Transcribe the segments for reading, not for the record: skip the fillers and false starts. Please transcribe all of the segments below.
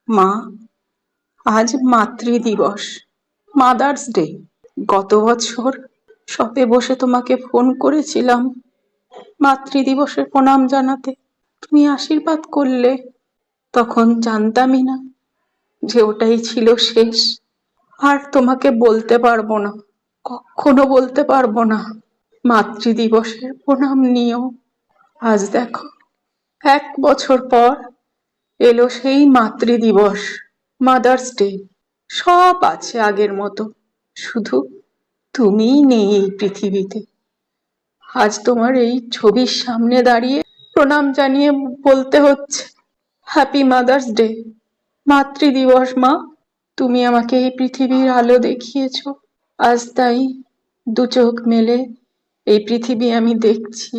মা, আজ মাতৃদিবস, mother's day. গত বছর শপে বসে তোমাকে ফোন করেছিলাম মাতৃদিবসের প্রণাম জানাতে। তুমি আশীর্বাদ করলে। তখন জানতামই না যে ওটাই ছিল শেষ। আর তোমাকে বলতে পারবো না, কখনো বলতে পারবো না মাতৃদিবসের প্রণাম নিও। আজ দেখো, 1 বছর পর এলো সেই মাতৃদিবস, মাদার্স ডে। সব আছে আগের মতো, শুধু তুমিই নেই এই পৃথিবীতে। আজ তোমার এই ছবির সামনে দাঁড়িয়ে প্রণাম জানিয়ে বলতে হচ্ছে হ্যাপি মাদার্স ডে, মাতৃদিবস। মা, তুমি আমাকে এই পৃথিবীর আলো দেখিয়েছো। আজ তাই দু চোখ মেলে এই পৃথিবী আমি দেখছি।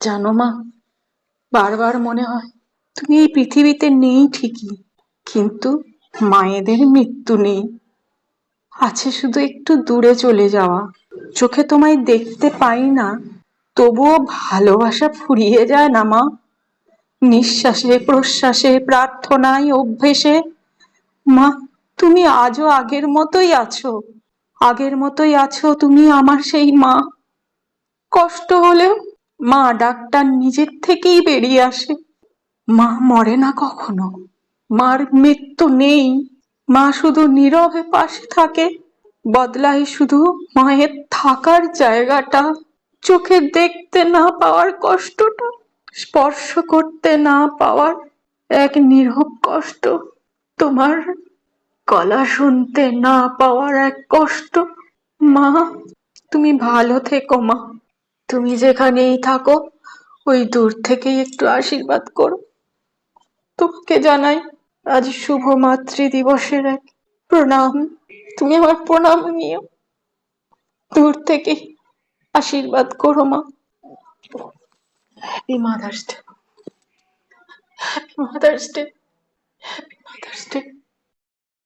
জানো মা, বারবার মনে হয় তুমি এই পৃথিবীতে নেই ঠিকই, কিন্তু মায়েদের মৃত্যু নেই, আছে শুধু একটু দূরে চলে যাওয়া। চোখে তোমায় দেখতে পাই না, তবুও ভালোবাসা ফুরিয়ে যায় না মা? নিঃশ্বাসে প্রশ্বাসে প্রার্থনায় অভ্যেসে। মা, তুমি আজও আগের মতোই আছো, আগের মতোই আছো তুমি আমার সেই মা। কষ্ট হলেও মা ডাক্তার নিজের থেকেই বেরিয়ে আসে। মা মরে না কখনো, মার মৃত্যু নেই। মা শুধু নীরবে পাশে থাকে, বদলায় শুধু মায়ের থাকার জায়গাটা। চোখে দেখতে না পাওয়ার কষ্টটা, স্পর্শ করতে না পাওয়ার এক নীরব কষ্ট, তোমার গলা শুনতে না পাওয়ার এক কষ্ট। মা, তুমি ভালো থেকো মা। তুমি যেখানেই থাকো ওই দূর থেকেই একটু আশীর্বাদ করো। তোমাকে জানাই আজ শুভ মাতৃ দিবসের এক প্রণাম। তুমি আমার প্রণাম নিও, দূর থেকে আশীর্বাদ করো মা। Happy mother's day, happy mother's day.